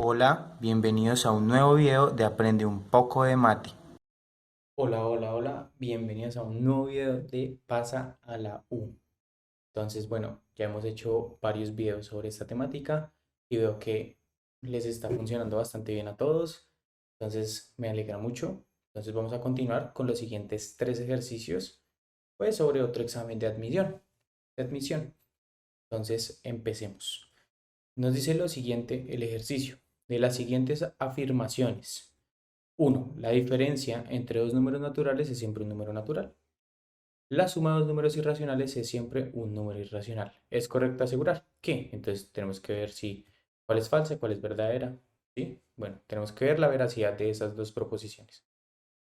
Hola, bienvenidos a un nuevo video de Aprende un poco de Mate. Hola, hola, hola, bienvenidos a un nuevo video de Pasa a la U. Entonces, bueno, ya hemos hecho varios videos sobre esta temática y veo que les está funcionando bastante bien a todos. Entonces, me alegra mucho. Entonces, vamos a continuar con los siguientes tres ejercicios, pues sobre otro examen de admisión. Entonces, empecemos. Nos dice lo siguiente el ejercicio. De las siguientes afirmaciones. Uno, la diferencia entre dos números naturales es siempre un número natural. La suma de dos números irracionales es siempre un número irracional. ¿Es correcto asegurar? ¿Qué? Entonces tenemos que ver si cuál es falsa y cuál es verdadera. ¿Sí? Bueno, tenemos que ver la veracidad de esas dos proposiciones.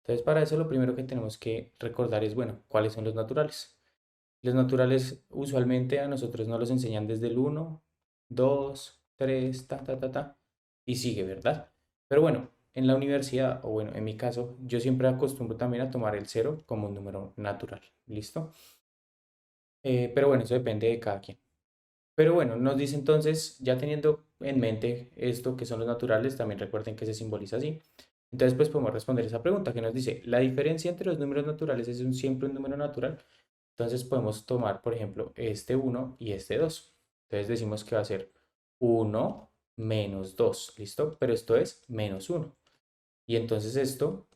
Entonces para eso lo primero que tenemos que recordar es, bueno, ¿cuáles son los naturales? Los naturales usualmente a nosotros nos los enseñan desde el uno, 2, 3, y sigue, ¿verdad? Pero bueno, en la universidad, o bueno, en mi caso, yo siempre acostumbro también a tomar el cero como un número natural, ¿listo? Pero bueno, eso depende de cada quien. Pero bueno, nos dice entonces, ya teniendo en mente esto que son los naturales, también recuerden que se simboliza así. Entonces, pues podemos responder esa pregunta que nos dice, ¿la diferencia entre los números naturales es siempre un número natural? Entonces podemos tomar, por ejemplo, este uno y este 2. Entonces decimos que va a ser uno menos 2, ¿listo? Pero esto es menos uno. Y entonces esto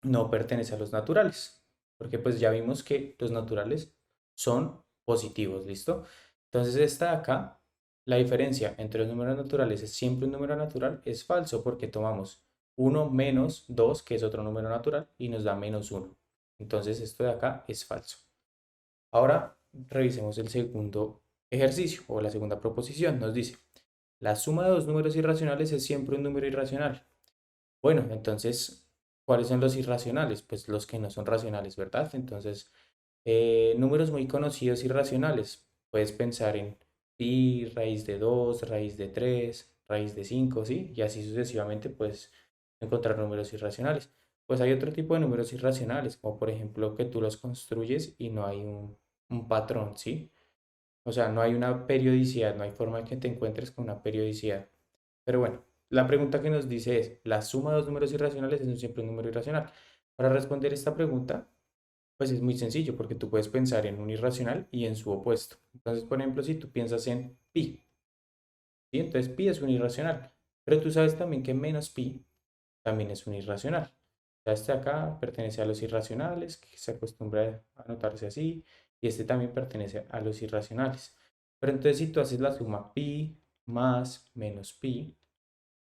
no pertenece a los naturales, porque pues ya vimos que los naturales son positivos, ¿listo? Entonces esta de acá, la diferencia entre los números naturales es siempre un número natural, es falso porque tomamos uno menos 2, que es otro número natural, y nos da menos uno. Entonces esto de acá es falso. Ahora revisemos el segundo ejercicio o la segunda proposición. Nos dice, la suma de dos números irracionales es siempre un número irracional. Bueno, entonces, ¿cuáles son los irracionales? Pues los que no son racionales, ¿verdad? Entonces, números muy conocidos irracionales. Puedes pensar en pi, raíz de 2, raíz de 3, raíz de 5, ¿sí? Y así sucesivamente puedes encontrar números irracionales. Pues hay otro tipo de números irracionales, como por ejemplo que tú los construyes y no hay un patrón, ¿sí? O sea, no hay una periodicidad, no hay forma de que te encuentres con una periodicidad. Pero bueno, la pregunta que nos dice es, ¿la suma de dos números irracionales es siempre un número irracional? Para responder esta pregunta, pues es muy sencillo, porque tú puedes pensar en un irracional y en su opuesto. Entonces, por ejemplo, si tú piensas en pi, ¿sí? Entonces pi es un irracional, pero tú sabes también que menos pi también es un irracional. Ya este acá pertenece a los irracionales, que se acostumbra a anotarse así, y este también pertenece a los irracionales. Pero entonces si tú haces la suma pi más menos pi,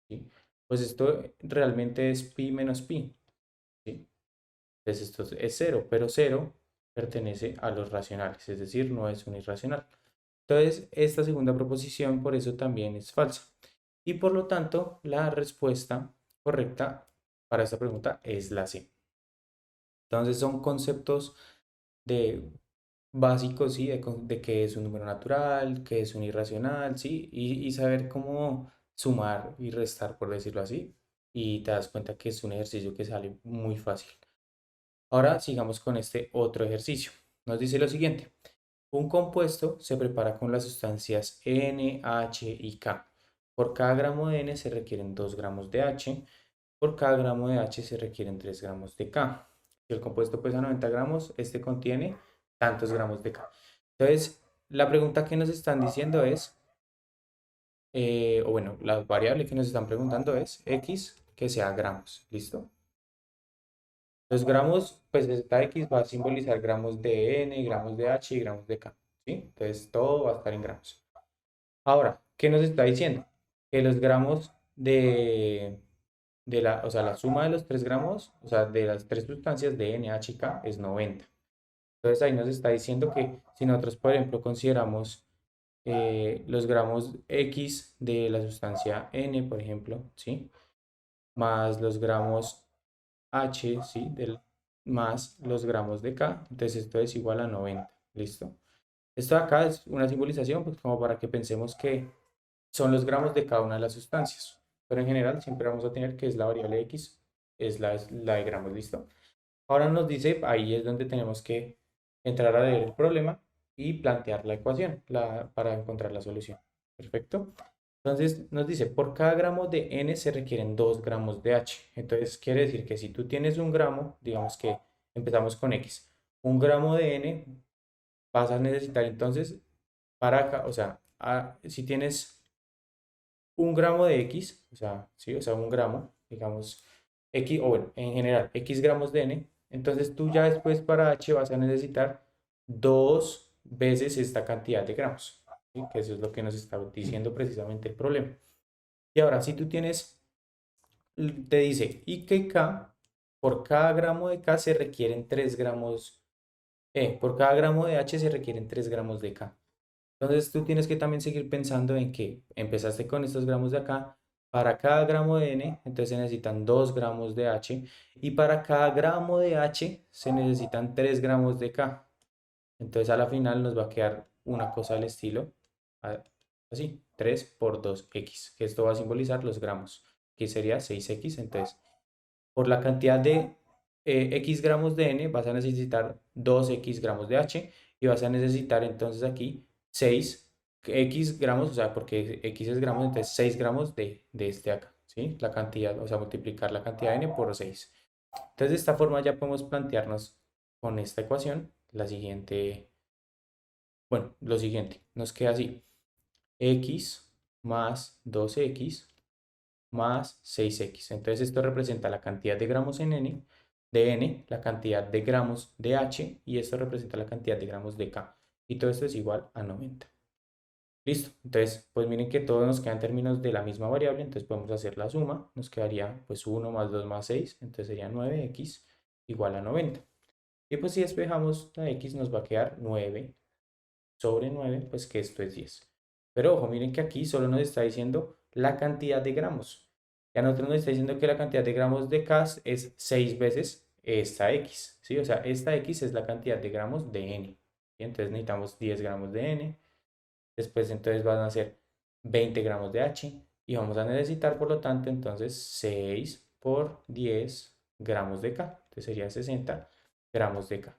¿sí? Pues esto realmente es pi menos pi, ¿sí? Entonces esto es cero, pero cero pertenece a los racionales, es decir, no es un irracional. Entonces, esta segunda proposición por eso también es falsa. Y por lo tanto, la respuesta correcta para esta pregunta es la C. Entonces, son conceptos de básicos, ¿sí? De qué es un número natural, qué es un irracional, ¿sí? Y saber cómo sumar y restar, por decirlo así. Y te das cuenta que es un ejercicio que sale muy fácil. Ahora sigamos con este otro ejercicio. Nos dice lo siguiente. Un compuesto se prepara con las sustancias N, H y K. Por cada gramo de N se requieren 2 gramos de H. Por cada gramo de H se requieren 3 gramos de K. Si el compuesto pesa 90 gramos, este contiene tantos gramos de K. Entonces, la pregunta que nos están diciendo es, o bueno, la variable que nos están preguntando es X que sea gramos. ¿Listo? Los gramos, pues esta X va a simbolizar gramos de N, gramos de H y gramos de K. ¿Sí? Entonces, todo va a estar en gramos. Ahora, ¿qué nos está diciendo? Que los gramos o sea, la suma de los 3 gramos, o sea, de las tres sustancias de N, H y K es 90. Entonces ahí nos está diciendo que si nosotros, por ejemplo, consideramos los gramos X de la sustancia N, por ejemplo, ¿sí? Más los gramos H, ¿sí? Más los gramos de K, entonces esto es igual a 90. ¿Listo? Esto de acá es una simbolización, pues como para que pensemos que son los gramos de cada una de las sustancias. Pero en general siempre vamos a tener que es la variable X, es la de gramos, ¿listo? Ahora nos dice, ahí es donde tenemos que entrar a leer el problema y plantear la ecuación para encontrar la solución. Perfecto. Entonces nos dice, por cada gramo de N se requieren 2 gramos de H. Entonces quiere decir que si tú tienes un gramo, digamos que empezamos con X, un gramo de N vas a necesitar entonces para acá, o sea, si tienes un gramo de X, o sea, sí, o sea, un gramo, digamos, X, o bueno, en general, X gramos de N, entonces tú ya después para H vas a necesitar dos veces esta cantidad de gramos, ¿sí? Que eso es lo que nos está diciendo precisamente el problema. Y ahora, si tú tienes, te dice, y que K, por cada gramo de K se requieren 3 gramos, por cada gramo de H se requieren 3 gramos de K. Entonces tú tienes que también seguir pensando en que empezaste con estos gramos de acá, para cada gramo de N, entonces se necesitan 2 gramos de H, y para cada gramo de H se necesitan 3 gramos de K. Entonces a la final nos va a quedar una cosa del estilo, así, 3 por 2x, que esto va a simbolizar los gramos, que sería 6x. Entonces, por la cantidad de x gramos de N vas a necesitar 2x gramos de H y vas a necesitar entonces aquí 6x gramos, o sea, porque x es gramos, entonces 6 gramos de este acá, ¿sí? La cantidad, o sea, multiplicar la cantidad de N por 6. Entonces, de esta forma ya podemos plantearnos con esta ecuación la siguiente, bueno, lo siguiente, nos queda así, x más 2x más 6x. Entonces esto representa la cantidad de gramos en N, de N, la cantidad de gramos de H y esto representa la cantidad de gramos de K. Y todo esto es igual a 90. Listo. Entonces, pues miren que todo nos queda en términos de la misma variable, entonces podemos hacer la suma. Nos quedaría pues 1 más 2 más 6, entonces sería 9x igual a 90. Y pues si despejamos la x nos va a quedar 9 sobre 9, pues que esto es 10. Pero ojo, miren que aquí solo nos está diciendo la cantidad de gramos. Ya nosotros nos está diciendo que la cantidad de gramos de K es 6 veces esta X, ¿sí? O sea, esta X es la cantidad de gramos de N. ¿Sí? Entonces necesitamos 10 gramos de N. Después entonces van a ser 20 gramos de H. Y vamos a necesitar, por lo tanto, entonces 6 por 10 gramos de K. Entonces sería 60 gramos de K.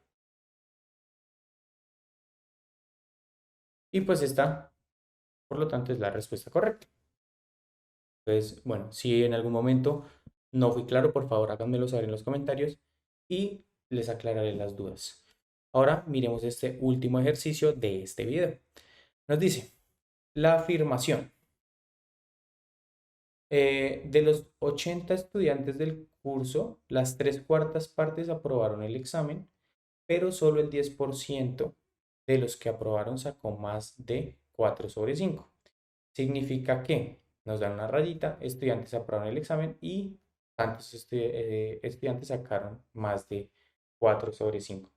Y pues esta, por lo tanto, es la respuesta correcta. Entonces, bueno, si en algún momento no fui claro, por favor háganmelo saber en los comentarios y les aclararé las dudas. Ahora miremos este último ejercicio de este video. Nos dice, la afirmación de los 80 estudiantes del curso, las 3/4 partes aprobaron el examen, pero solo el 10% de los que aprobaron sacó más de 4/5. Significa que nos dan una rayita, estudiantes aprobaron el examen y tantos estudiantes sacaron más de 4/5.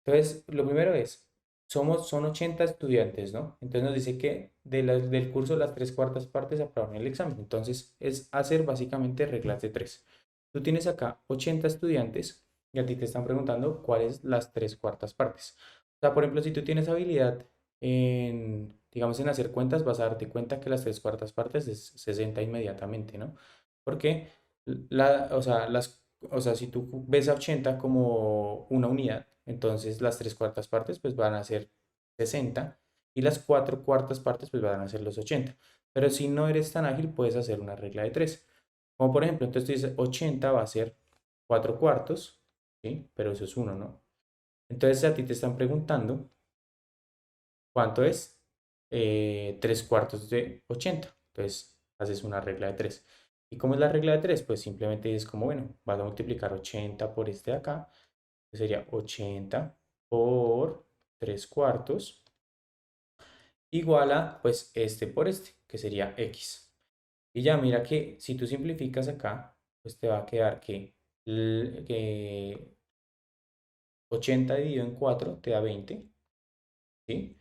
Entonces, lo primero es, son 80 estudiantes, ¿no? Entonces nos dice que del curso las 3/4 partes aprobaron el examen. Entonces, es hacer básicamente reglas de 3. Tú tienes acá 80 estudiantes y a ti te están preguntando cuáles las 3/4 partes. O sea, por ejemplo, si tú tienes habilidad en, digamos, en hacer cuentas, vas a darte cuenta que las 3/4 partes es 60 inmediatamente, ¿no? Porque o sea, si tú ves a 80 como una unidad, entonces las 3/4 partes pues van a ser 60 y las 4/4 partes pues van a ser los 80. Pero si no eres tan ágil, puedes hacer una regla de 3. Como por ejemplo, entonces tú dices 80 va a ser 4/4, ¿sí? Pero eso es uno, ¿no? Entonces a ti te están preguntando cuánto es 3/4 de 80. Entonces haces una regla de 3. ¿Y cómo es la regla de 3? Pues simplemente es como, bueno, vas a multiplicar 80 por este de acá, que sería 80 por 3/4 igual a, pues, este por este, que sería x. Y ya mira que si tú simplificas acá, pues te va a quedar que 80 dividido en 4 te da 20, ¿sí?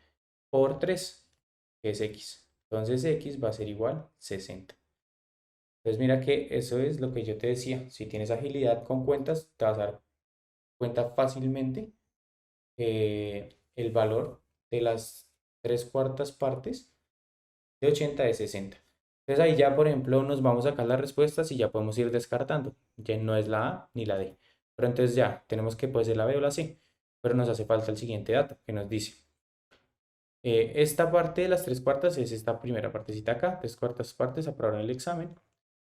Por 3, que es x. Entonces x va a ser igual a 60. Entonces mira que eso es lo que yo te decía. Si tienes agilidad con cuentas, te vas a dar cuenta fácilmente que el valor de las 3/4 partes de 80 es 60. Entonces ahí ya, por ejemplo, nos vamos a sacar las respuestas y ya podemos ir descartando. Ya no es la A ni la D. Pero entonces ya tenemos que puede ser la B o la C. Pero nos hace falta el siguiente dato que nos dice. Esta parte de las tres cuartas es esta primera partecita acá, tres cuartas partes aprobaron el examen,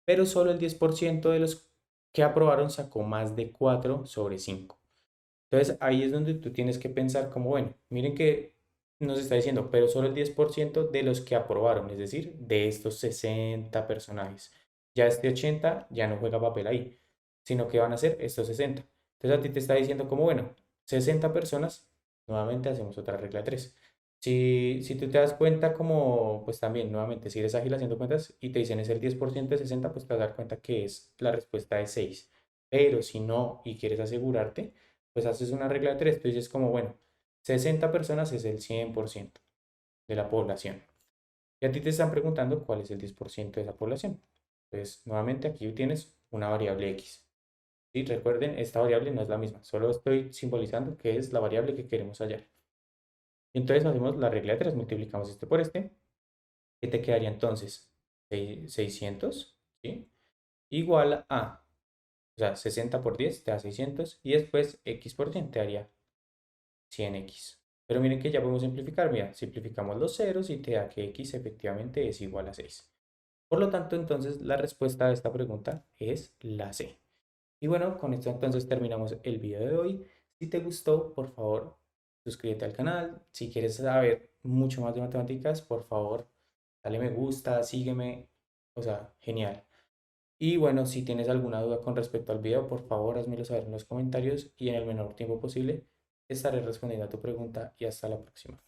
pero solo el 10% de los que aprobaron sacó más de 4 sobre 5. Entonces ahí es donde tú tienes que pensar como, bueno, miren que nos está diciendo, pero solo el 10% de los que aprobaron, es decir, de estos 60 personajes. Ya este 80 ya no juega papel ahí, sino que van a ser estos 60. Entonces a ti te está diciendo como, bueno, 60 personas, nuevamente hacemos otra regla de 3. Si tú te das cuenta como, pues también, nuevamente, si eres ágil haciendo cuentas y te dicen es el 10% de 60, pues te vas a dar cuenta que es la respuesta de 6. Pero si no y quieres asegurarte, pues haces una regla de 3. Tú dices como, bueno, 60 personas es el 100% de la población. Y a ti te están preguntando cuál es el 10% de esa población. Pues nuevamente aquí tienes una variable X. Y recuerden, esta variable no es la misma, solo estoy simbolizando que es la variable que queremos hallar. Entonces hacemos la regla de 3, multiplicamos este por este, que te quedaría entonces 600, ¿sí? Igual a, o sea, 60 por 10 te da 600 y después x por 100 te daría 100x. Pero miren que ya podemos simplificar, mira, simplificamos los ceros y te da que x efectivamente es igual a 6. Por lo tanto, entonces la respuesta a esta pregunta es la C. Y bueno, con esto entonces terminamos el video de hoy. Si te gustó, por favor, suscríbete al canal. Si quieres saber mucho más de matemáticas, por favor, dale me gusta, sígueme. O sea, genial. Y bueno, si tienes alguna duda con respecto al video, por favor, házmelo saber en los comentarios y en el menor tiempo posible estaré respondiendo a tu pregunta y hasta la próxima.